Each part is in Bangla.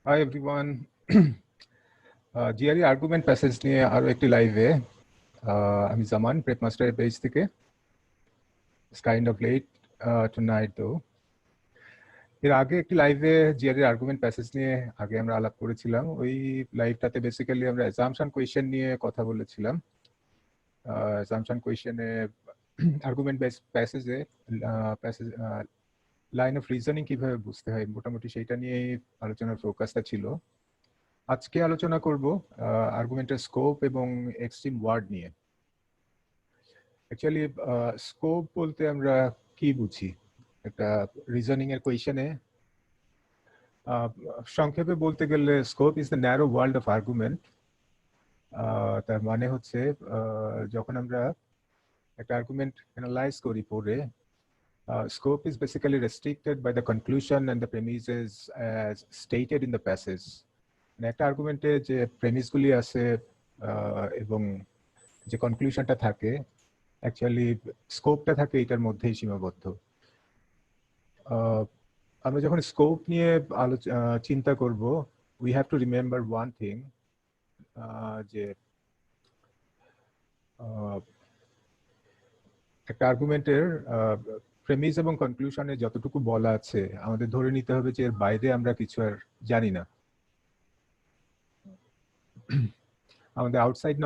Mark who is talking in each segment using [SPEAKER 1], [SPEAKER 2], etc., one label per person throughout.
[SPEAKER 1] Hi everyone. GRE argument passage নিয়ে আরো একটি লাইভে আমি জামান প্রেপ মাস্টারের পেজ থেকে। It's kind of late tonight though. এর আগে একটি লাইভে জিআরই আর্গুমেন্ট প্যাসেজ নিয়ে আগে আমরা আলাপ করেছিলাম। ওই লাইভটাতে বেসিক্যালি আমরা অ্যাজাম্পশন কোয়েশ্চেন নিয়ে কথা বলেছিলাম। অ্যাজাম্পশন কোয়েশ্চেনে আর্গুমেন্ট বেস প্যাসেজে প্যাসেজ লাইন অফ রিজনিং কিভাবে বুঝতে হয় মোটামুটি সেইটা নিয়ে আলোচনার ফোকাসটা ছিল। আজকে আলোচনা করব আর্গুমেন্টের স্কোপ এবং এক্সট্রিম ওয়ার্ড নিয়ে। অ্যাকচুয়ালি স্কোপ বলতে আমরা কি বুঝি? একটা রিজনিং এর কোয়েশনে সংক্ষেপে বলতে গেলে scope is the narrow world of argument. তার মানে হচ্ছে যখন আমরা একটা আর্গুমেন্ট অ্যানালাইজ করি পড়ে, scope is basically restricted by the conclusion and the premises as stated in the passage. একটা আর্গুমেন্টে যে প্রেমিসগুলি আছে এবং যে কনক্লুশনটা থাকে, অ্যাকচুয়ালি স্কোপটা থাকে এটার মধ্যেই সীমাবদ্ধ। আমরা যখন স্কোপ নিয়ে চিন্তা করব, we have to remember one thing, যে একটা আর্গুমেন্টের প্রেমিস এবং কনক্লুশনে যতটুকু বলা আছে আমাদের ধরে নিতে হবে যে এর বাইরে আমরা কিছু আর জানি না। আমাদের আউটসাইড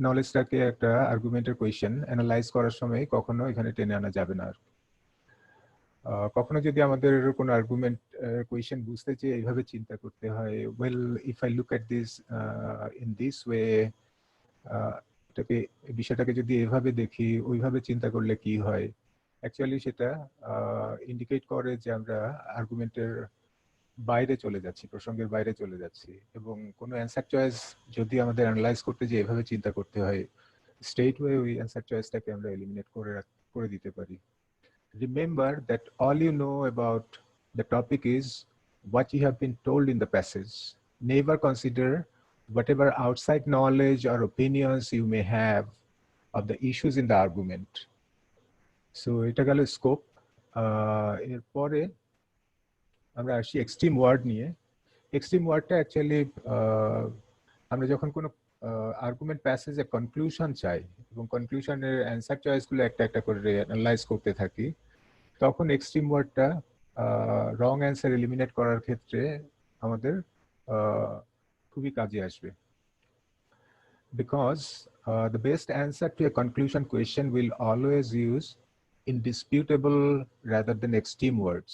[SPEAKER 1] নলেজটাকে একটা আর্গুমেন্টের কোয়েশ্চেন অ্যানালাইজ করার সময় কখনো এখানে টেনে আনা যাবে না। কখনো যদি আমাদের কোনো আর্গুমেন্ট কোয়েশ্চেন বুঝতে চেয়ে এইভাবে চিন্তা করতে হয়, well if I look at this in this way, এটাকে বিষয়টাকে যদি এভাবে দেখি, ওইভাবে চিন্তা করলে কি হয়, অ্যাকচুয়ালি সেটা ইন্ডিকেট করে যে আমরা আর্গুমেন্টের বাইরে চলে যাচ্ছি, প্রসঙ্গের বাইরে চলে যাচ্ছি। এবং কোনো অ্যান্সার চয়েস যদি আমাদের অ্যানালাইজ করতে যে এভাবে চিন্তা করতে হয়, স্ট্রেট ওয়ে ওই অ্যান্সার চয়েসটাকে আমরা এলিমিনেট করে দিতে পারি। Remember that all you know about the topic is what you have been told in the passage. Never consider whatever outside knowledge or opinions you may have of the issues in the argument. So এটা গেল স্কোপ। এরপরে আমরা আসি এক্সট্রিম ওয়ার্ড নিয়ে। এক্সট্রিম ওয়ার্ডটা অ্যাকচুয়ালি আমরা যখন কোনো আর্গুমেন্ট প্যাসেজে কনক্লুশন চাই এবং কনক্লুশনের অ্যান্সার চয়েসগুলো একটা একটা করে অ্যানালাইজ করতে থাকি, তখন এক্সট্রিম ওয়ার্ডটা রং অ্যান্সার এলিমিনেট করার ক্ষেত্রে আমাদের খুবই কাজে আসবে। Because the best answer to a conclusion question will always use indisputable rather than extreme words.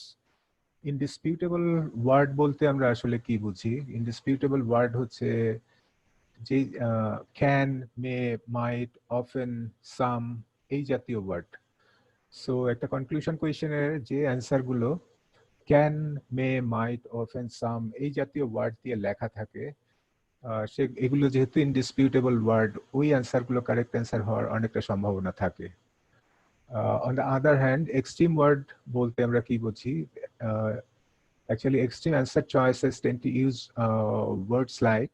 [SPEAKER 1] Indisputable word বলতে আমরা আসলে কি বুঝি? ইনডিসপিউটেবল ওয়ার্ড হচ্ছে যে ক্যান, মে, মাইট, অফেন, সাম, এই জাতীয় ওয়ার্ড। সো একটা কনক্লুশন কোয়েশ্চেনের যে অ্যান্সারগুলো ক্যান, মে, মাইট, অফেন, সাম এই জাতীয় ওয়ার্ড দিয়ে লেখা থাকে, এগুলো যেহেতু ইনডিসপিউটেবল ওয়ার্ড, ওই অ্যান্সারগুলো কারেক্ট অ্যান্সার হওয়ার অনেকটা সম্ভাবনা থাকে। On the other hand, extreme word বলতে আমরা কি বুঝি? Actually, extreme answer choices tend to use words like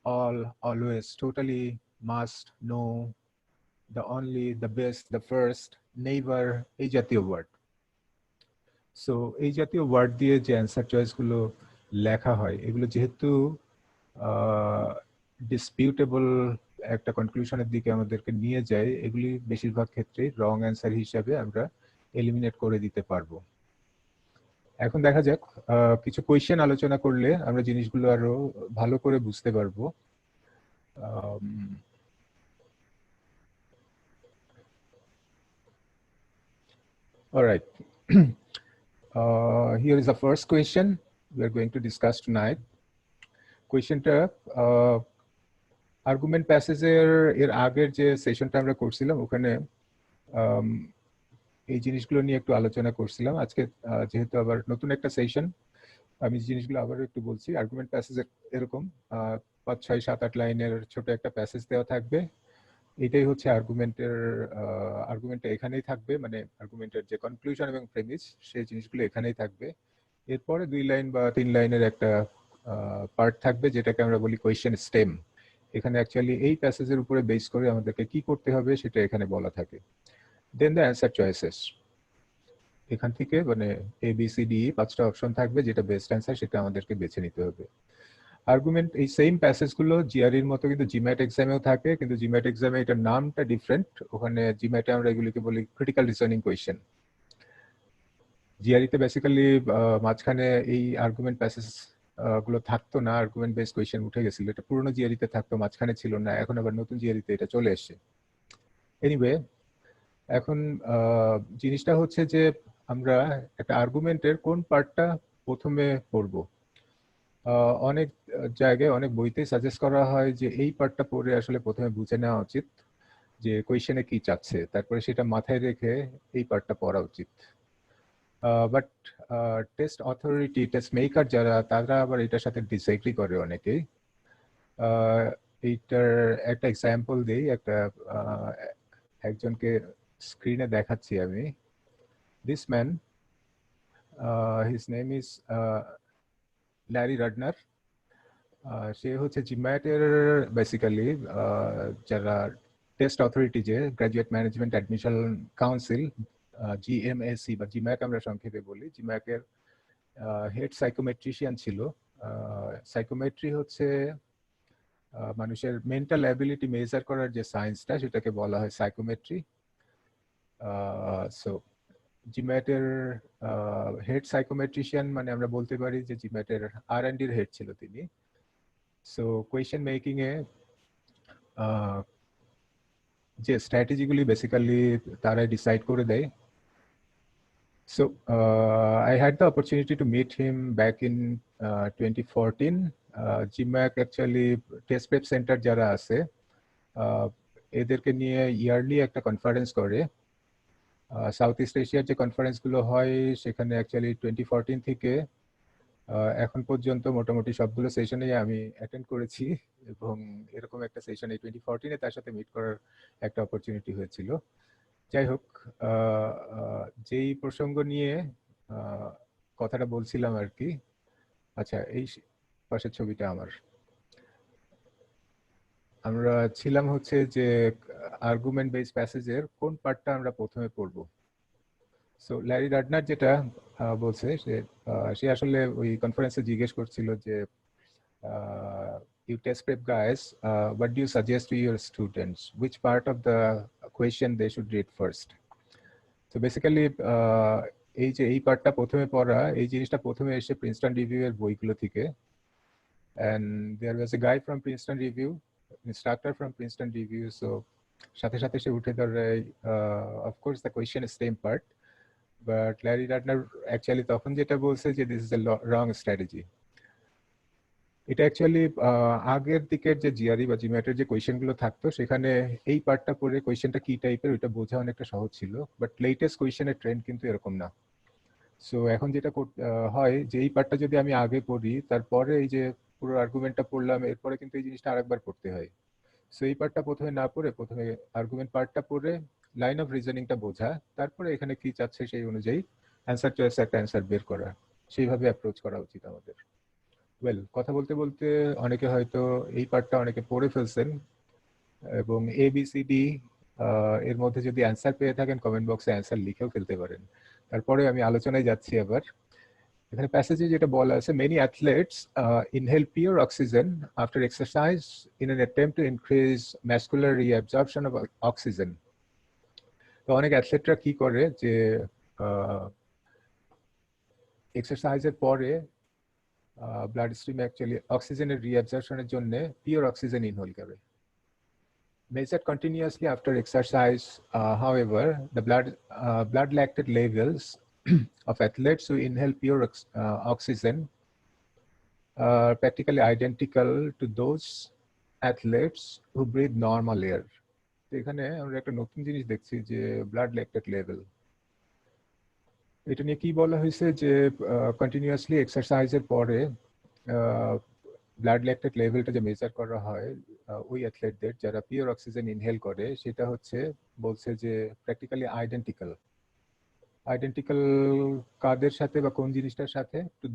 [SPEAKER 1] all, always, totally, must, no, the only, the best, the first, never, এই জাতীয় ওয়ার্ড। সো এই জাতীয় ওয়ার্ড দিয়ে যে অ্যান্সার চয়েসগুলো লেখা হয়, এগুলো যেহেতু ডিসপিউটেবল একটা কনক্লুশনের দিকে আমাদেরকে নিয়ে যায়, এগুলি বেশিরভাগ ক্ষেত্রে রং অ্যান্সার হিসাবে আমরা এলিমিনেট করে দিতে পারবো। এখন দেখা যাক কিছু কোয়েশ্চেন আলোচনা করলে আমরা জিনিসগুলো আরো ভালো করে বুঝতে পারবো। All right. Here is the first question we are going to discuss tonight. কোয়েশ্চেনটা আর্গুমেন্ট প্যাসেজের এর আগের যে সেশনটা আমরা করছিলাম ওখানে এই জিনিসগুলো নিয়ে একটু আলোচনা করছিলাম। আজকে যেহেতু আবার নতুন একটা সেশন, আমি জিনিসগুলো আবার একটু বলছি। আর্গুমেন্ট প্যাসেজের এরকম 5, 6, 7, 8 লাইনের ছোট একটা প্যাসেজ দেওয়া থাকবে। এটাই হচ্ছে আর্গুমেন্টটা এখানেই থাকবে, মানে আর্গুমেন্টের যে কনক্লুশন এবং প্রেমিস সেই জিনিসগুলো এখানেই থাকবে। এরপরে 2 লাইন বা 3 লাইনের একটা পার্ট থাকবে যেটাকে আমরা বলি কোয়েশ্চেন স্টেম। এখানে অ্যাকচুয়ালি এই প্যাসেজের উপরে বেস করে আমাদেরকে কি করতে হবে সেটা এখানে বলা থাকে। দেন দ্য অ্যান্সার চয়েসেস। এখান থেকে মানে ABCD 5টা অপশন থাকবে, যেটা বেস্ট অ্যান্সার সেটা আমাদেরকে বেছে নিতে হবে। আর্গুমেন্ট এই সেম প্যাসেজগুলো জিআরইর মতো কিন্তু জিম্যাট এক্সামেও থাকে, কিন্তু জিম্যাট এক্সামে এটার নামটা ডিফারেন্ট। ওখানে জিম্যাটে আমরা এগুলিকে বলি ক্রিটিক্যাল রিজনিং কোয়েশ্চেন। জিআরইতে বেসিক্যালি মাঝখানে এই আর্গুমেন্ট প্যাসেজ গুলো থাকতো না, আর্গুমেন্ট বেস কোয়েশ্চেন উঠে গেছিল। এটা পুরনো জিআরইতে থাকতো, মাঝখানে ছিল না, এখন আবার নতুন জিআরইতে এটা চলে এসেছে। এনিওয়ে, এখন জিনিসটা হচ্ছে যে আমরা একটা আর্গুমেন্টের কোন পার্টটা প্রথমে পড়ব। অনেক জায়গায় অনেক বইতে সাজেস্ট করা হয় যে এই পার্টটা পড়ে আসলে প্রথমে বুঝে নেওয়া উচিত যে কোয়েশ্চেনে কি চাচ্ছে, তারপরে সেটা মাথায় রেখে এই পার্টটা পড়া উচিত। But test authority, test maker যারা, তারা আবার এটার সাথে ডিসএগ্রি করে অনেকেই। এইটার একটা এক্সাম্পল দিই, একজনকে স্ক্রিনে দেখাচ্ছি আমি। This man, his name is Larry Rudner. সে হচ্ছে জিম্যাটের বেসিক্যালি যারা টেস্ট অথরিটি, যে graduate management admission council, GMAC বা জিম্যাক আমরা সংক্ষেপে বলি, জিম্যাকের হেড সাইকোমেট্রিশিয়ান ছিল। সাইকোমেট্রি হচ্ছে মানুষের মেন্টাল অ্যাবিলিটি মেজার করার যে সায়েন্সটা, সেটাকে বলা হয় সাইকোমেট্রি। সো জিম্যাটের হেড সাইকোমেট্রিশিয়ান মানে আমরা বলতে পারি যে জিম্যাটের R&D হেড ছিল তিনি। সো কোয়েশ্চেন মেকিং এ যে স্ট্র্যাটেজিগুলি বেসিক্যালি তারাই ডিসাইড করে দেয়। So I had the opportunity to meet him back in 2014. GMAC actually test prep centre যারা আছে এদেরকে নিয়ে ইয়ারলি একটা কনফারেন্স করে। সাউথ ইস্ট এশিয়ার যে কনফারেন্সগুলো হয় সেখানে অ্যাকচুয়ালি 2014 থেকে এখন পর্যন্ত মোটামুটি সবগুলো সেশনেই আমি অ্যাটেন্ড করেছি, এবং এরকম একটা সেশনে 2014-এ তার সাথে মিট করার একটা অপরচুনিটি হয়েছিল। যাই হোক, যেই প্রসঙ্গ নিয়ে কথাটা বলছিলাম আর কি। আচ্ছা, এই পাশের ছবিটা আমরা ছিলাম হচ্ছে যে আর্গুমেন্ট বেস প্যাসেজের কোন পার্টটা আমরা প্রথমে পড়ব। সো ল্যারি রাডনার যেটা বলছে, সে আসলে ওই কনফারেন্সে জিজ্ঞেস করছিল যে you test prep guys, what do you suggest to your students, which part of the question they should read first? So basically এই যে এই পার্টটা প্রথমে পড়া, এই জিনিসটা প্রথমে এসে প্রিন্সটন রিভিউ এর বইগুলো থেকে। and there was a guy from Princeton Review, instructor from Princeton Review, so সাথে সাথে সে উঠে ধরে of course the question is same part, but Larry Radner actually তখন যেটা বলছে যে this is a wrong strategy. এটা অ্যাকচুয়ালি আগের দিকের যে জিআরই বা জিম্যাটের যে কোয়েশ্চেনগুলো থাকতো সেখানে এই পার্টটা পড়ে কোয়েশ্চেনটা কি টাইপের ওইটা বোঝা অনেকটা সহজ ছিল, বাট লেটেস্ট কোয়েশ্চেনের ট্রেন্ড কিন্তু এরকম না। সো এখন যেটা হয় যে এই পার্টটা যদি আমি আগে পড়ি, তারপরে এই যে পুরো আর্গুমেন্টটা পড়লাম, এরপরে কিন্তু এই জিনিসটা আরেকবার পড়তে হয়। সো এই পার্টটা প্রথমে না পড়ে প্রথমে আর্গুমেন্ট পার্টটা পড়ে লাইন অফ রিজনিংটা বোঝা, তারপরে এখানে কি চাচ্ছে সেই অনুযায়ী অ্যান্সার চয়েস একটা অ্যান্সার বের করা, সেইভাবে অ্যাপ্রোচ করা উচিত আমাদের। ওয়েল, কথা বলতে বলতে অনেকে হয়তো এই পার্টটা অনেকে পড়ে ফেলছেন, এবং ABCD এর মধ্যে যদি অ্যান্সার পেয়ে থাকেন কমেন্ট বক্সে অ্যান্সার লিখেও ফেলতে পারেন। তারপরে আমি আলোচনায় যাচ্ছি আবার। এখানে প্যাসেজে যেটা বলা আছে, many athlete's inhale pure oxygen after exercise in an attempt to increase masculine reabsorption of oxygen. তো অনেক অ্যাথলেটরা কি করে যে এক্সারসাইজের পরে ব্লাড স্ট্রিমে অ্যাকচুয়ালি অক্সিজেনের রিঅ্যাবজর্পশনের জন্য পিওর অক্সিজেন ইনহেল করে। Measured continuously after exercise, however, the blood lactate levels of athletes who inhale pure oxygen are practically identical to those athletes who breathe normal air. এখানে আমরা একটা নতুন জিনিস দেখছি যে ব্লাড ল্যাকটেট লেভেল। এটা নিয়ে কি বলা হয়েছে যে কন্টিনিউয়াসলি এক্সারসাইজের পরে ব্লাড ল্যাকটেট লেভেলটা যে মেজার করা হয় ওই অ্যাথলেটদের যারা পিওর অক্সিজেন ইনহেল করে, সেটা হচ্ছে বলছে যে প্র্যাকটিক্যালি আইডেন্টিক্যাল কাদের সাথে বা কোন জিনিসটার সাথে, to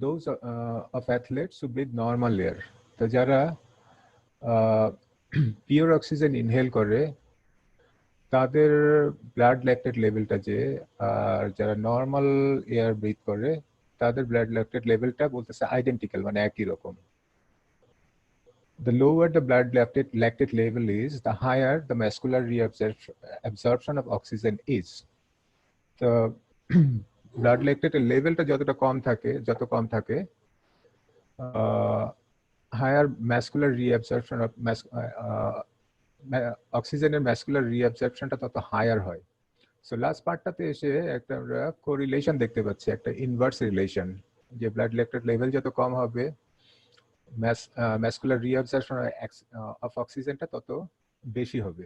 [SPEAKER 1] those of athletes who breathe normal air. তো যারা পিওর অক্সিজেন ইনহেল করে তাদের ব্লাড ল্যাকটেট লেভেলটা যে আর যারা নর্মাল এয়ার ব্রিথ করে তাদের ব্লাড ল্যাকটেট লেভেলটা বলতেছে আইডেন্টিক্যাল, মানে একই রকম। The lower the blood lactate level is, the higher the muscular reabsorption of oxygen is. তো ব্লাড ল্যাকটেটের লেভেলটা যত কম থাকে হায়ার ম্যাসকুলার রিঅ্যাবসর্পশন অফ অক্সিজেনের ম্যাসকুলার রিঅ্যাবসর্পশনটা তত হায়ার হয়। সো লাস্ট পার্টটাতে এসে একটা আমরা কোরিলেশন দেখতে পাচ্ছি, একটা ইনভার্স রিলেশন, যে ব্লাড ল্যাকটেট লেভেল যত কম হবে ম্যাসকুলার রিঅ্যাবসর্পশন অফ অক্সিজেনটা তত বেশি হবে।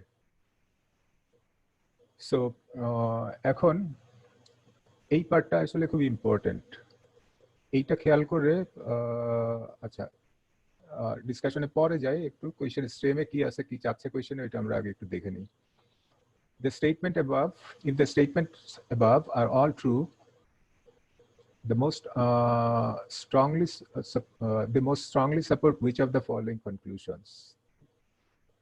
[SPEAKER 1] সো এখন এই পার্টটা আসলে খুব ইম্পর্টেন্ট, এইটা খেয়াল করে আচ্ছা ডিসকাশনে পরে যাই, একটু কোয়েশ্চেন স্ট্রিমে কি আছে, কি চাচ্ছে কোয়েশ্চেনে, এটা আমরা আগে একটু দেখে নিই। The statement above, if the statements above are all true, the most strongly support which of the following conclusions?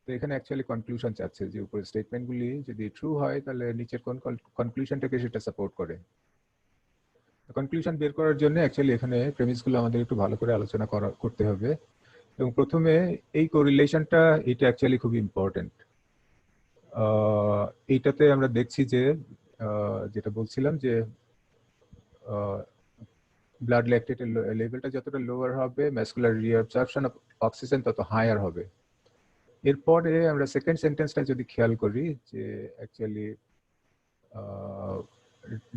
[SPEAKER 1] তো এখানে অ্যাকচুয়ালি কনক্লুশন চাচ্ছে যে উপরের স্টেটমেন্টগুলি যদি ট্রু হয় তাহলে নিচের কোন কনক্লুশনটাকে সেটা সাপোর্ট করে। কনক্লুশন বের করার জন্য অ্যাকচুয়ালি এখানে প্রেমিসগুলো আমাদের একটু ভালো করে আলোচনা করতে হবে। এবং প্রথমে এই কোরিলেশনটা, এটা অ্যাকচুয়ালি খুব ইম্পর্টেন্ট। এইটাতে আমরা দেখছি যে যেটা বলছিলাম যে ব্লাড ল্যাকটেটের লেভেলটা যতটা লোয়ার হবে ম্যাসকুলার রিঅ্যাবসর্পশন অফ অক্সিজেন তত হায়ার হবে। এরপরে আমরা সেকেন্ড সেন্টেন্সটা যদি খেয়াল করি যে অ্যাকচুয়ালি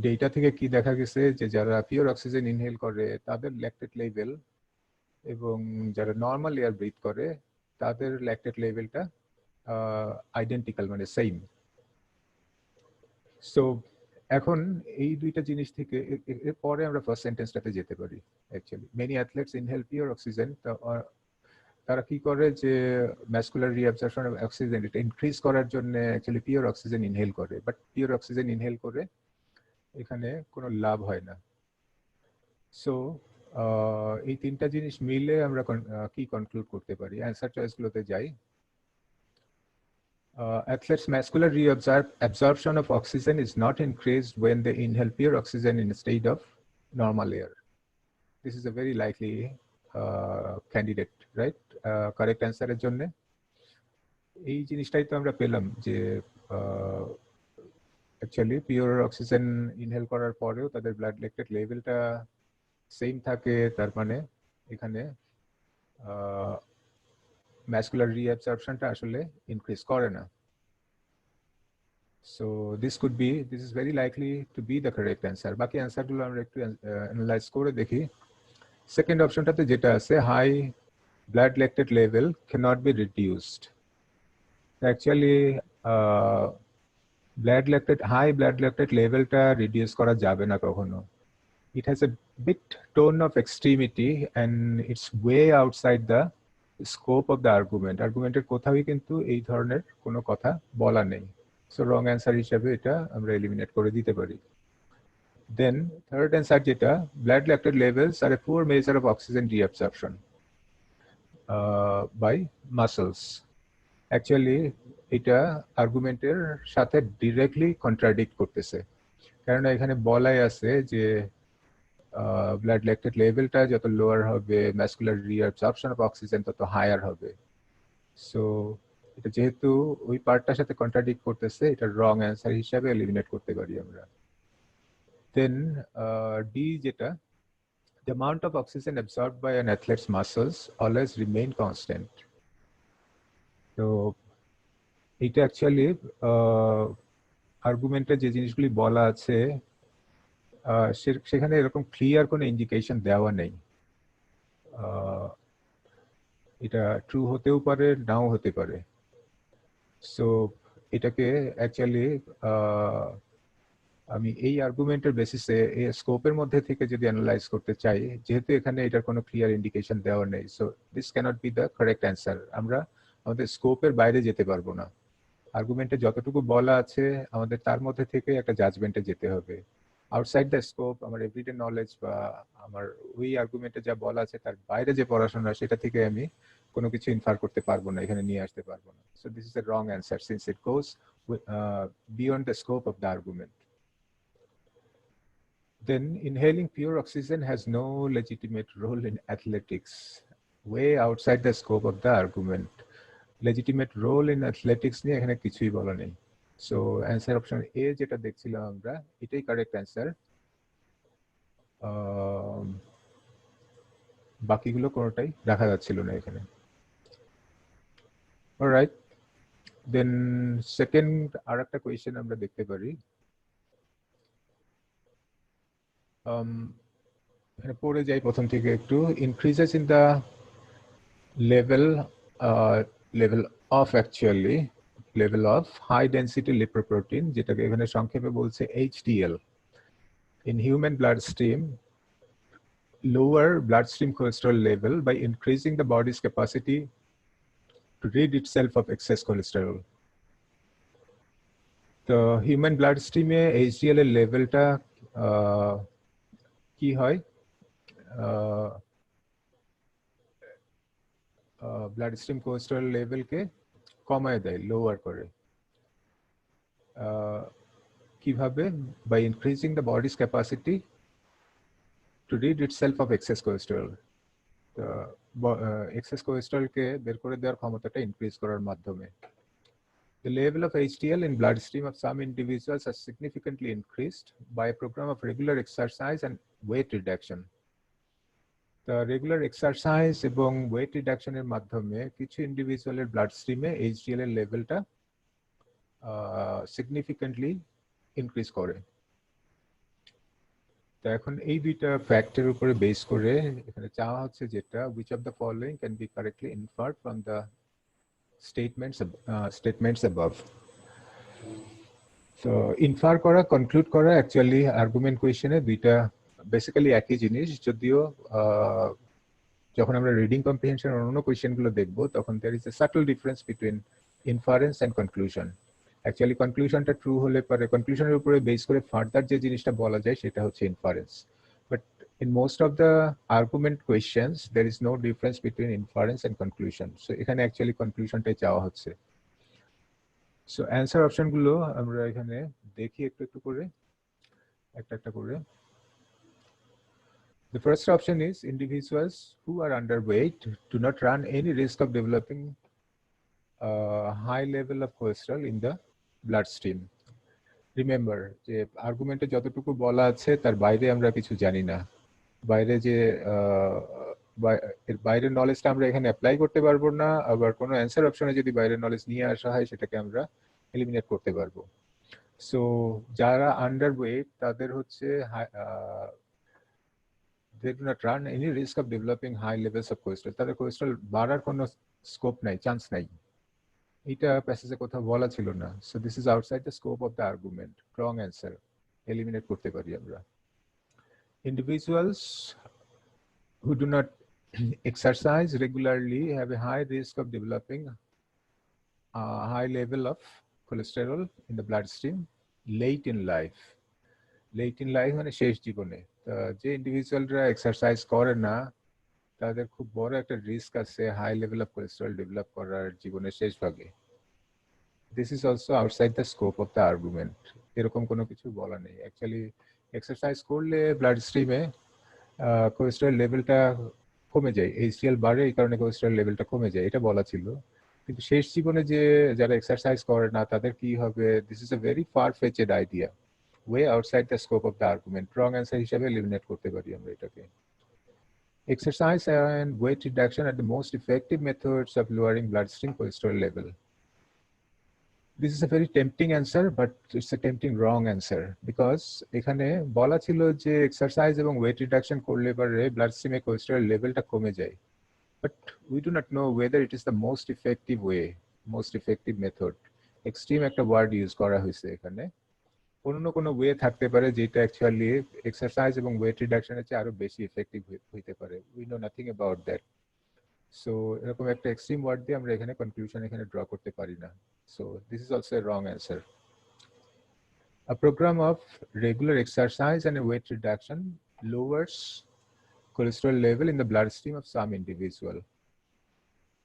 [SPEAKER 1] ডেটা থেকে কি দেখা গেছে যে যারা পিওর অক্সিজেন ইনহেল করে তাদের ল্যাকটেট লেভেল এবং যারা নর্মাল এয়ার ব্রিথ করে তাদের ল্যাকটেট লেভেলটা আইডেন্টিক্যাল, মানে সেম। সো এখন এই দুইটা জিনিস থেকে এরপরে আমরা ফার্স্ট সেন্টেন্সটাতে যেতে পারি। Actually many athlete's inhale pure oxygen, তারা কি করে যে ম্যাসকুলার রিঅ্যাবসর্পশন অফ অক্সিজেন এটা ইনক্রিজ করার জন্য অ্যাকচুয়ালি পিওর অক্সিজেন ইনহেল করে, বাট পিওর অক্সিজেন ইনহেল করে এখানে কোনো লাভ হয় না। সো এই তিনটা জিনিস মিলে আমরা কি কনক্লুড করতে পারি? অ্যান্সার চয়েসগুলোতে যাই। Athletes' muscular absorption of oxygen is not increased when they inhale pure oxygen instead of normal air. This is a very likely candidate, right? Correct answer এর জন্য এই জিনিসটাই তো আমরা পেলাম যে অ্যাকচুয়ালি পিওর অক্সিজেন ইনহেল করার পরেও তাদের ব্লাড ল্যাকটেট লেভেলটা সেম থাকে, তার মানে এখানে ম্যাসকুলার রিঅ্যাবসর্পশনটা আসলে ইনক্রিজ করে না। So this is very likely to be the correct answer. বাকি অ্যান্সারগুলো আমরা একটু অ্যানালাইজ করে দেখি। সেকেন্ড অপশনটাতে যেটা আছে, high blood lactate level cannot be reduced. Actually high blood lactate লেভেলটা রিডিউস করা যাবে না কখনো। It has a bit tone of extremity and it's way outside the scope of the argument. আর্গুমেন্টের কোথাওই কিন্তু এই ধরনের কোনো কথা বলা নেই। সো রং অ্যান্সার হিসাবে এটা আমরা এলিমিনেট করে দিতে পারি। দেন থার্ড অ্যান্সার যেটা, ব্লাড ল্যাকটেট লেভেলস আর a poor measure of oxygen reabsorption by muscles. Actually এটা আর্গুমেন্টের সাথে ডিরেক্টলি কন্ট্রাডিক্ট করতেছে, কারণ এখানে বলাই আছে যে ব্লাড ল্যাকটেট লেভেলটা যত লোয়ার হবে ম্যাসকুলার রিঅ্যাবসর্পশন অফ অক্সিজেন তত হায়ার হবে। সো এটা যেহেতু ওই পার্টটার সাথে কন্ট্রাডিক্ট করতেছে, এটা রং অ্যান্সার হিসাবে এলিমিনেট করতে পারি আমরা। দেন ডি যেটা, the amount of oxygen absorbed by an athlete's muscles always remain constant. তো এটা অ্যাকচুয়ালি আর্গুমেন্টে যে জিনিসগুলি বলা আছে সেখানে এরকম ক্লিয়ার কোনো ইন্ডিকেশন দেওয়া নেই। এটা ট্রু হতেও পারে, নাও হতে পারে। সো এটাকে অ্যাকচুয়ালি আমি এই আর্গুমেন্টের বেসিসে এই স্কোপের মধ্যে থেকে যদি অ্যানালাইজ করতে চাই, যেহেতু এখানে এটার কোনো ক্লিয়ার ইন্ডিকেশন দেওয়া নেই, so this cannot be the correct answer. আমরা আমাদের স্কোপের বাইরে যেতে পারবো না। আর্গুমেন্টে যতটুকু বলা আছে আমাদের তার মধ্যে থেকে একটা জাজমেন্টে যেতে হবে। আউটসাইড দ্য স্কোপ, আমার এভরিডে নলেজ বা আমার ওই আর্গুমেন্টে যা বলা আছে তার বাইরে যে পড়াশোনা, সেটা থেকে আমি কোনো কিছু ইনফার করতে পারবো না, এখানে নিয়ে আসতে পারবো না। So this is A wrong answer since it goes beyond the scope of the argument. Then inhaling pure oxygen has no legitimate role in athletics, way outside the scope of the argument. Legitimate role in athletics নিয়ে এখানে কিছুই বলা নেই। So answer option A যেটা দেখছিলাম আমরা, এটাই correct answer। বাকিগুলো কোনোটাই দেখা যাচ্ছিল না এখানে। Alright, then second আরেকটা question আমরা দেখতে পারি। এখানে পড়ে যাই প্রথম থেকে একটু। Increases in the level of high density lipoprotein, যেটাকে এখানে সংক্ষেপে বলছে HDL, in human bloodstream, lower bloodstream cholesterol level by increasing the body's capacity to rid itself of excess cholesterol. তো হিউম্যান ব্লাড স্ট্রিমে HDL এর লেভেলটা কি হয়? ব্লাড স্ট্রিম কোলেস্টেরল লেভেলকে কমায় দেয়, লোয়ার করে। কিভাবে? By increasing the body's capacity to rid itself of excess cholesterol. Excess কোলেস্টেরলকে বের করে দেওয়ার ক্ষমতাটা ইনক্রিজ করার মাধ্যমে। The level of HDL in bloodstream of some individuals has significantly increased by a program of regular exercise and weight reduction. The regular exercise এবং weight reduction এর মাধ্যমে কিছু ইন্ডিভিজুয়ালের ব্লাড স্ট্রিমে HDL এর লেভেলটা significantly increase করে। তো এখন এই দুইটা ফ্যাক্টরের উপরে বেস করে এখানে চাওয়া হচ্ছে যেটা, which of the following can be correctly inferred from the statements above. So infer করা, conclude করা actually argument question-এ দুইটা বেসিক্যালি একই জিনিস, যদিও যখন আমরা রিডিং কম্প্রিহেনশন অন্য কোয়েশ্চেনগুলো দেখব তখন there is a subtle difference between inference and conclusion. Actually conclusionটা ট্রু হলে পরে কনক্লুশনের উপরে বেস করে ফার্দার যে জিনিসটা বলা যায় সেটা হচ্ছে inference. But in most of the argument questions there is no difference between inference and conclusion. So এখানে actually conclusionটাই চাওয়া হচ্ছে। So answer option গুলো আমরা এখানে দেখি একটু একটু করে, একটা করে। The first option is individuals who are underweight do not run any risk of developing a high level of cholesterol in the bloodstream. Remember যে আর্গুমেন্টে যতটুকু বলা আছে তার বাইরে আমরা কিছু জানি না। বাইরে যে এর বাইরের নলেজটা আমরা এখানে অ্যাপ্লাই করতে পারবো না, আবার কোনো অ্যান্সার অপশনে যদি বাইরের নলেজ নিয়ে আসা হয় সেটাকে আমরা এলিমিনেট করতে পারবো। সো যারা আন্ডারওয়েট তাদের হচ্ছে they do not run any risk of developing high levels of cholesterol. তাদের কোলেস্টেরল বাড়ার কোনো স্কোপ নাই, চান্স নাই। এটা প্যাসেজে কোথাও বলা ছিল না। So this is outside the scope of the argument. Wrong answer, eliminate করতে পারি আমরা। Individuals who do not exercise regularly have a high risk of developing a high level of cholesterol in the bloodstream late in life. Late in life মানে শেষ জীবনে। যে ইন্ডিভিজুয়ালরা এক্সারসাইজ করে না তাদের খুব বড় একটা রিস্ক আছে high level of cholesterol develop করার জীবনের শেষ ভাগে। This is also outside the scope of the argument. এরকম কোনো কিছু বলা নেই। অ্যাকচুয়ালি এক্সারসাইজ করলে ব্লাড স্ট্রিমে কোলেস্টেরল লেভেলটা কমে যায়, HDL বাড়ে, এই কারণে কোলেস্টেরল লেভেলটা কমে যায়, এটা বলা ছিল। কিন্তু শেষ জীবনে যে যারা এক্সারসাইজ করে না তাদের কি হবে, this is a very far fetched idea, way outside the scope of the argument. Wrong answer হিসাবে eliminate করতে পারি আমরা এটাকে। Exercise and weight reduction are the most effective methods of lowering bloodstream cholesterol level. This is a very tempting answer, but it's a tempting wrong answer because এখানে বলা ছিল যে এক্সারসাইজ এবং ওয়েট রিডাকশন করলে পরে ব্লাড স্ট্রিমে কোলেস্টেরল লেভেলটা কমে যায়। But we do not know whether it is the most effective way, most effective method. Extreme একটা ওয়ার্ড ইউজ করা হয়েছে এখানে। অন্য কোনো ওয়ে থাকতে পারে যেটা অ্যাকচুয়ালি এক্সারসাইজ এবং ওয়েট রিডাকশনের চেয়ে আরো বেশি এফেক্টিভ হইতে পারে। We know nothing about that. So এরকম একটা এক্সট্রিম ওয়ার্ড দিয়ে আমরা এখানে কনক্লুশন এখানে ড্র করতে পারি না। So this is also a wrong answer. A program of regular exercise and a weight reduction lowers cholesterol level in the bloodstream of some individual.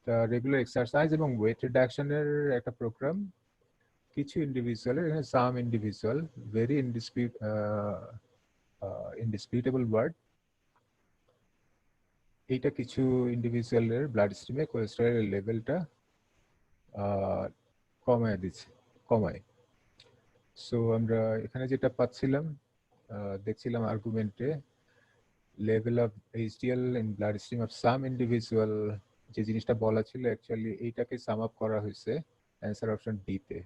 [SPEAKER 1] The regular exercise এবং weight reduction এর একটা প্রোগ্রাম কিছু ইন্ডিভিজুয়াল, এখানে সাম ইন্ডিভিজুয়াল, ভেরি indisputable ওয়ার্ড, এইটা কিছু ইন্ডিভিজুয়ালের ব্লাড স্ট্রিমে কোলেস্টেরলের লেভেলটা কমায়। সো আমরা এখানে যেটা পাচ্ছিলাম, দেখছিলাম আর্গুমেন্টে, level of HDL in blood stream of some individual, যে জিনিসটা বলা ছিল অ্যাকচুয়ালি এইটাকে সাম আপ করা হয়েছে অ্যান্সার অপশন ডি তে।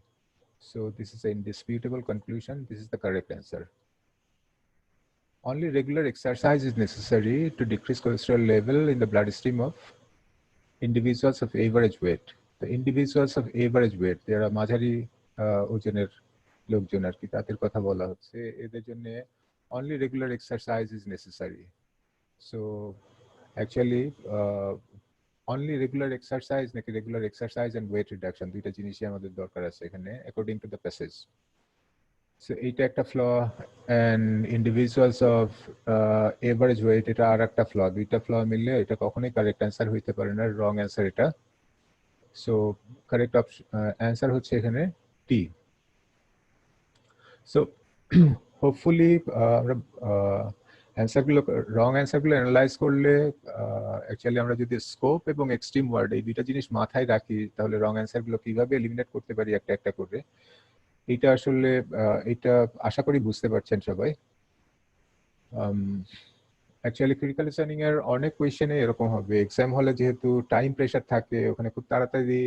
[SPEAKER 1] So this is an indisputable conclusion, this is the correct answer. Only regular exercise is necessary to decrease cholesterol level in the bloodstream of individuals of average weight. The individuals of average weight, যারা মাঝারি ওজনের লোকজন আর কি, তাদের কথা বলা হচ্ছে, এদের জন্য only regular exercise is necessary. So actually only regular exercise নাকি regular exercise and weight reduction, দুইটা জিনিসই আমাদের দরকার আছে এখানে according to the passage. So এইটা একটা flaw, and individuals of average weight, এটা আর একটা ফ্ল, দুইটা ফ্ল মিললে এটা কখনোই কারেক্ট অ্যান্সার হইতে পারে না, রং অ্যান্সার এটা। সো কারেক্ট অ্যান্সার হচ্ছে এখানে টি। সো হোপফুলি আমরা অ্যান্সারগুলো, রং অ্যান্সারগুলো অ্যানালাইজ করলে অ্যাকচুয়ালি আমরা যদি স্কোপ এবং এক্সট্রিম ওয়ার্ড এই দুইটা জিনিস মাথায় রাখি, তাহলে রং অ্যান্সারগুলো কিভাবে এলিমিনেট করতে পারি একটা একটা করে, এটা আসলে এটা আশা করি বুঝতে পারছেন সবাই। অ্যাকচুয়ালি ক্রিটিক্যাল লিসেনিং এর অনেক কোয়েশ্চেনে এরকম হবে, এক্সাম হলে যেহেতু টাইম প্রেশার থাকে, ওখানে খুব তাড়াতাড়ি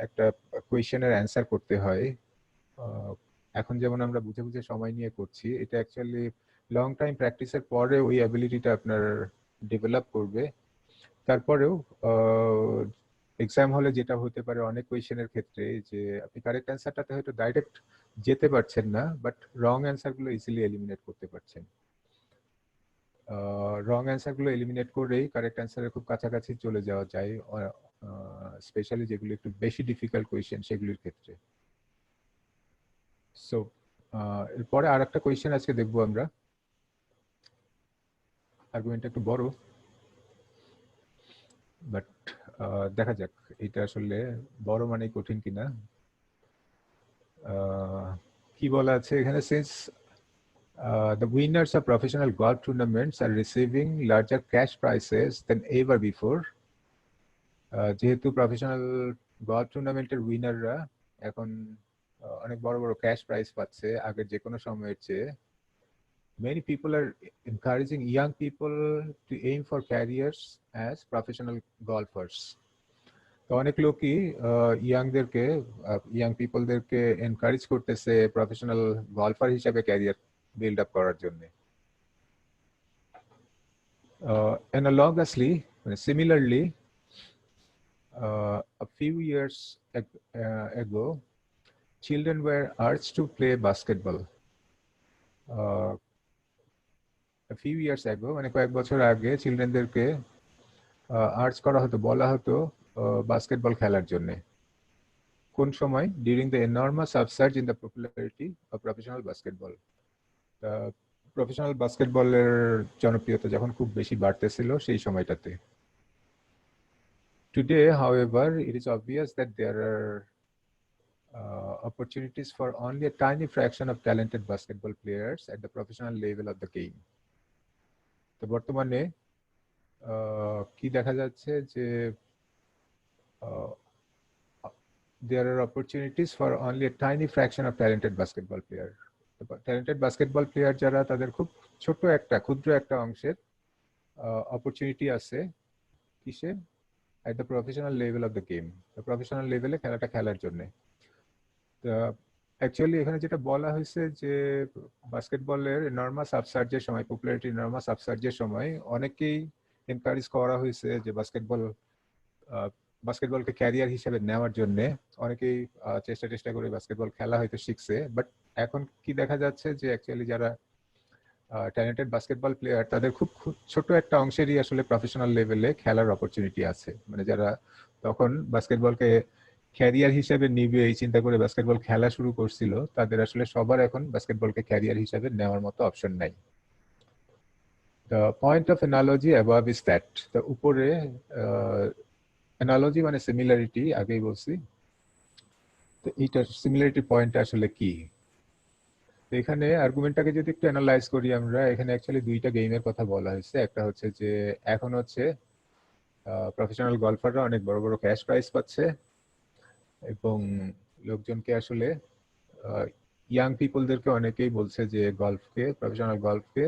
[SPEAKER 1] একটা কোয়েশ্চেনের অ্যান্সার করতে হয়। এখন যেমন আমরা বুঝে বুঝে সময় নিয়ে করছি, এটা অ্যাকচুয়ালি লং টাইম প্র্যাকটিসের পরে ওই অ্যাবিলিটিটা আপনার ডেভেলপ করবে। তারপরেও এক্সাম হলে যেটা হতে পারে অনেক কোয়েশ্চেনের ক্ষেত্রে, যে আপনি কারেক্ট অ্যান্সারটাতে হয়তো ডাইরেক্ট যেতে পারছেন না, বাট রং অ্যান্সারগুলো ইজিলি এলিমিনেট করতে পারছেন। রং অ্যান্সারগুলো এলিমিনেট করেই কারেক্ট অ্যান্সারের খুব কাছাকাছি চলে যাওয়া যায়, স্পেশালি যেগুলো একটু বেশি ডিফিকাল্ট কোয়েশ্চেন সেগুলির ক্ষেত্রে। সো এরপরে আর একটা কোয়েশ্চেন আজকে দেখবো আমরা, আর্গুমেন্টটা একটু বড়, বাট দেখা যাক এটা আসলে বড় মানেই কঠিন কিনা। কি বলা আছে এখানে, since the winners of professional golf tournaments are receiving larger cash prizes than ever before. যেহেতু প্রফেশনাল গলফ টুর্নামেন্টের উইনাররা এখন অনেক বড় বড় ক্যাশ প্রাইজ পাচ্ছে আগের যে কোনো সময়ের চেয়ে, many people are encouraging young people to aim for careers as professional golfers. তো অনেক লোকই ইয়াং পিপলদেরকে এনকারেজ করতেছে প্রফেশনাল গলফার হিসেবে ক্যারিয়ার বিল্ড আপ করার জন্য। Analogously, similarly, a few years ago, children were urged to play basketball. A few years ago, মানে কয়েক বছর আগে চিলড্রেনদেরকে আর্জ করা হতো, বলা হতো বাস্কেটবল খেলার জন্য। কোন সময়? During the enormous upsurge in the popularity of professional basketball. Professional বাস্কেটবলের জনপ্রিয়তা যখন খুব বেশি বাড়তেছিল সেই সময়টাতে। Today, however, it is obvious that there are opportunities for only a tiny fraction of talented basketball players at the professional level of the game. তো বর্তমানে কি দেখা যাচ্ছে যে there are opportunities for only a tiny fraction of talented basketball player. Talented basketball player যারা, তাদের খুব ছোট একটা ক্ষুদ্র একটা অংশের অপরচুনিটি আছে কিসে? at the professional level of the game, the professional level এ খেলাটা খেলার জন্য। তো অ্যাকচুয়ালি এখানে যেটা বলা হয়েছে যে বাস্কেটবলের এনর্মাস আপসার্জের সময়, পপুলারিটি এনর্মাস আপসার্জের সময় অনেকেই এনকারেজ করা হয়েছে যে বাস্কেটবলকে ক্যারিয়ার হিসেবে নেওয়ার জন্য। অনেকেই চেষ্টা করে বাস্কেটবল খেলা হয়তো শিখছে, বাট এখন কি দেখা যাচ্ছে যে অ্যাকচুয়ালি যারা ট্যালেন্টেড বাস্কেটবল প্লেয়ার, তাদের খুব ছোট একটা অংশেরই আসলে প্রফেশনাল লেভেলে খেলার অপরচুনিটি আছে। মানে যারা তখন বাস্কেটবলকে ক্যারিয়ার হিসেবে নিবে এই চিন্তা করে বাস্কেটবল খেলা শুরু করছিল, তাদের আসলে সবার এখন বাস্কেটবলকে ক্যারিয়ার হিসেবে নেওয়ার মতো অপশন নাই। The point of analogy above is that, the উপরে analogy মানে সিমিলারিটি, আগেই বলছি, তো এইটার সিমিলারিটি পয়েন্ট আসলে কি? তো এখানে আর্গুমেন্টটাকে যদি একটু অ্যানালাইজ করি আমরা, এখানে অ্যাকচুয়ালি দুইটা গেমের কথা বলা হয়েছে। একটা হচ্ছে যে এখন হচ্ছে প্রফেশনাল গলফাররা অনেক বড় বড় ক্যাশ প্রাইজ পাচ্ছে এবং লোকজনকে আসলে ইয়াং পিপলদেরকে অনেকেই বলছে যে গলফকে, প্রফেশনাল গলফকে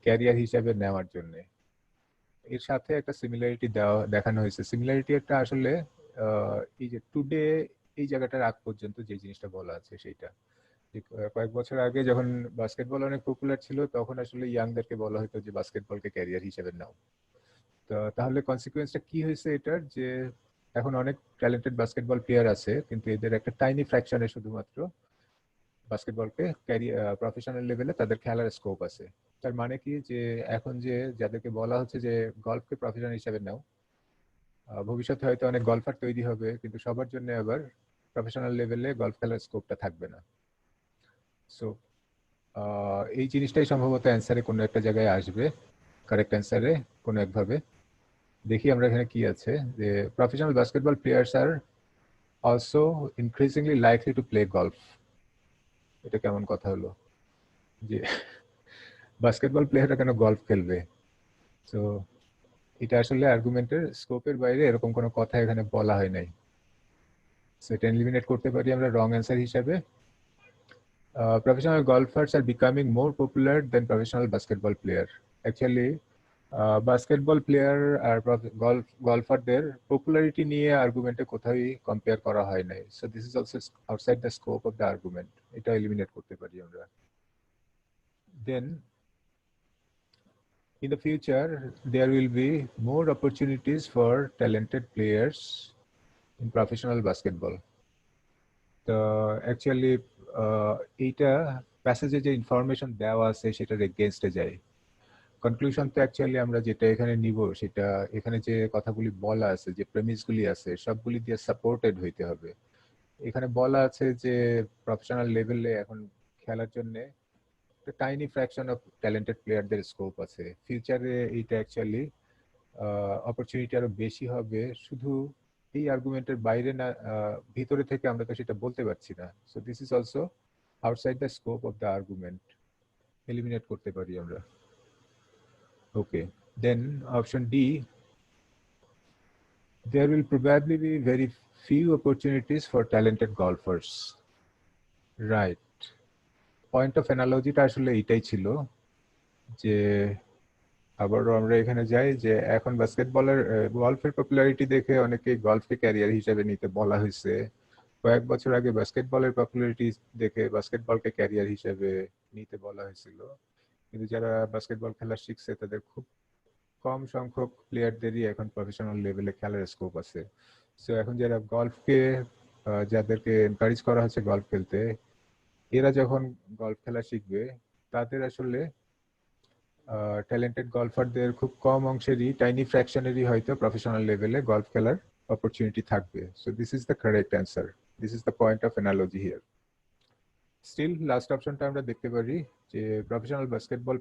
[SPEAKER 1] ক্যারিয়ার হিসাবে নেওয়ার জন্য। এর সাথে একটা সিমিলারিটি দেখানো হয়েছে। সিমিলারিটি একটা আসলে এই যে টুডে এই জায়গাটার আগ পর্যন্ত যে জিনিসটা বলা আছে সেইটা, কয়েক বছর আগে যখন বাস্কেটবল অনেক পপুলার ছিল তখন আসলে ইয়াংদেরকে বলা হতো যে বাস্কেটবলকে ক্যারিয়ার হিসেবে নাও। তো তাহলে কনসিকুয়েন্সটা কি হয়েছে এটার, যে এখন অনেক ট্যালেন্টেড বাস্কেটবল প্লেয়ার আছে কিন্তু এদের একটা টাইনি ফ্র্যাকশনে শুধুমাত্র বাস্কেটবলকে ক্যারিয়ার প্রফেশনাল লেভেলে তাদের খেলার স্কোপ আছে। তার মানে কি, যে এখন যে যাদেরকে বলা হচ্ছে যে গলফকে প্রফেশন হিসেবে নাও, ভবিষ্যতে হয়তো অনেক গলফার তৈরি হবে কিন্তু সবার জন্য আবার প্রফেশনাল লেভেলে গলফ খেলার স্কোপটা থাকবে না। সো এই জিনিসটাই সম্ভবত অ্যান্সারে কোনো একটা জায়গায় আসবে, কারেক্ট অ্যান্সারে কোনো একভাবে। দেখি আমরা এখানে কি আছে, যে professional basketball players are also increasingly likely to play golf. এটা কেমন কথা হলো যে বাস্কেটবল প্লেয়াররা কেন গলফ খেলবে? তো এটা আসলে আর্গুমেন্টের স্কোপের বাইরে এরকম কোনো কথা এখানে বলা হয় নাই। সেটা এলিমিনেট করতে পারি আমরা রং অ্যান্সার হিসাবে। Professional golfers are becoming more popular than professional basketball player. Actually, basketball player আর গলফারদের পপুলারিটি নিয়ে আর্গুমেন্টে কোথাও কম্পেয়ার করা হয় নাই। So this is also outside the scope of the argument. এটা এলিমিনেট করতে পারি আমরা। Then in the future there will be more opportunities for talented players in professional basketball. তো অ্যাকচুয়ালি এইটা প্যাসেজে যে ইনফরমেশন দেওয়া আছে সেটার এগেইনস্টে যায়। কনক্লুশন তো অ্যাকচুয়ালি আমরা যেটা এখানে নিব সেটা এখানে যে কথাগুলি বলা আছে, যে প্রেমিসগুলি আছে, সবগুলি দিয়ে সাপোর্টেড হইতে হবে। এখানে বলা আছে যে প্রফেশনাল লেভেলে এখন খেলার জন্য একটা টাইনি ফ্র্যাকশন অফ ট্যালেন্টেড প্লেয়ারদের স্কোপ আছে। ফিউচারে এইটা অ্যাকচুয়ালি অপরচুনিটি আরো বেশি হবে। শুধু এই আর্গুমেন্টের বাইরে না, ভিতরে থেকে আমরা তো সেটা বলতে পারছি না। So this is also outside the scope of the argument. Eliminate করতে পারি আমরা। Okay, then option D, there will probably be very few opportunities for talented golfers. Right. Point of analogy টা আসলে এটাই ছিল, যে আবারও আমরা এখানে যাই যে এখন বাস্কেটবলের গলফের পপুলারিটি দেখে অনেকে গলফকে ক্যারিয়ার হিসেবে নিতে বলা হয়েছে। কয়েক বছর আগে বাস্কেটবলের পপুলারিটি দেখে বাস্কেটবলকে ক্যারিয়ার হিসেবে নিতে বলা হয়েছিল। কিন্তু যারা বাস্কেটবল খেলা শিখছে তাদের খুব কম সংখ্যক প্লেয়ারদেরই এখন প্রফেশনাল লেভেলে খেলার স্কোপ আছে। সো এখন যারা গলফকে, যাদেরকে এনকারেজ করা হচ্ছে গলফ খেলতে, এরা যখন গলফ খেলা শিখবে তাদের আসলে ট্যালেন্টেড গলফারদের খুব কম অংশেরই, টাইনি ফ্র্যাকশনেরই হয়তো প্রফেশনাল লেভেলে গলফ খেলার অপরচুনিটি থাকবে। So this is the correct answer. This is the point of analogy here. Still last অপশনটা আমরা দেখতে পারি যে professional basketball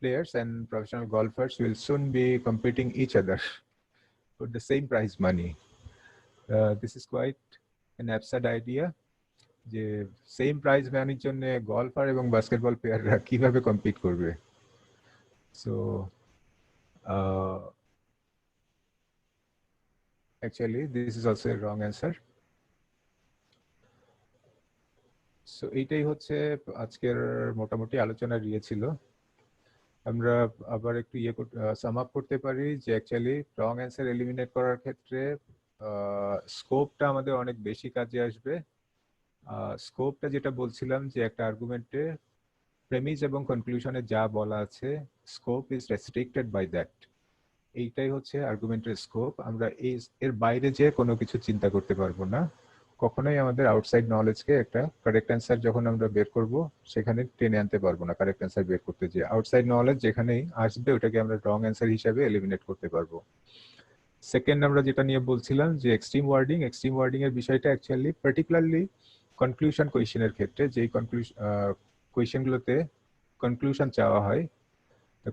[SPEAKER 1] players and professional golfers will soon be competing each other for the same prize money. This is quite an absurd idea, যে সেম প্রাইজ মানির জন্য গলফার এবং বাস্কেটবল প্লেয়াররা কিভাবে কম্পিট করবে। So actually this is also a wrong answer. So এইটাই হচ্ছে আজকের মোটামুটি আলোচনার ইয়ে ছিল। আমরা আবার একটু সাম আপ করতে পারি যে অ্যাকচুয়ালি রং অ্যান্সার এলিমিনেট করার ক্ষেত্রে স্কোপটা আমাদের অনেক বেশি কাজে আসবে। স্কোপটা যেটা বলছিলাম যে একটা আর্গুমেন্টে প্রেমিস এবং কনক্লুশনে যা বলা আছে, scope is restricted by that. এইটাই হচ্ছে আর্গুমেন্টের স্কোপ। আমরা এর বাইরে যে কোনো কিছু চিন্তা করতে পারবো না। কখনোই আমাদের আউটসাইড নলেজকে একটা কারেক্ট অ্যান্সার যখন আমরা বের করব সেখানে টেনে আনতে পারবো না। কারেক্ট অ্যান্সার বের করতে যে আউটসাইড নলেজ যেখানেই আসবে ওটাকে আমরা রং অ্যান্সার হিসাবে এলিমিনেট করতে পারবো। সেকেন্ড আমরা যেটা নিয়ে বলছিলাম যে এক্সট্রিম ওয়ার্ডিং এর বিষয়টা অ্যাকচুয়ালি পার্টিকুলারলি কনক্লুশন কোয়েশ্চেনের ক্ষেত্রে, যেই কোয়েশ্চেনগুলোতে কনক্লুশন চাওয়া হয়,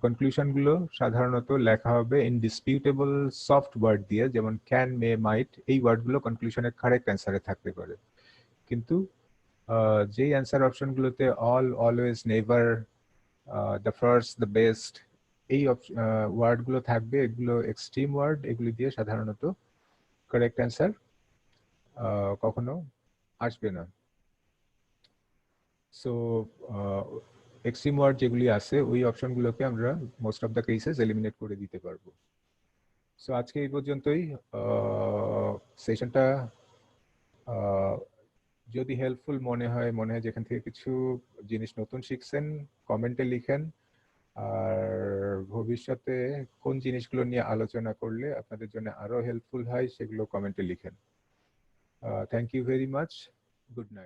[SPEAKER 1] কনক্লুশন গুলো সাধারণত লেখা হবে ইনডিসপিউটেবল সফট ওয়ার্ড দিয়ে, যেমন ক্যান, মে, মাইট। এই ওয়ার্ডগুলো কনক্লুশনের কারেক্ট অ্যান্সারে থাকতে পারে। কিন্তু যেই অ্যান্সার অপশনগুলোতে all, always, never, the first, the best এই ওয়ার্ডগুলো থাকবে, এগুলো এক্সট্রিম ওয়ার্ড, এগুলি দিয়ে সাধারণত কারেক্ট অ্যান্সার কখনো আসবে না। সো এক্সট্রিম ওয়ার্ড যেগুলি আছে ওই অপশনগুলোকে আমরা most of the cases eliminate করে দিতে পারবো। সো আজকে এই পর্যন্তই। সেশনটা যদি হেল্পফুল মনে হয় যেখান থেকে কিছু জিনিস নতুন শিখছেন কমেন্টে লিখেন, আর ভবিষ্যতে কোন জিনিসগুলো নিয়ে আলোচনা করলে আপনাদের জন্য আরো হেল্পফুল হয় সেগুলো কমেন্টে লিখেন। Thank you very much. Good night.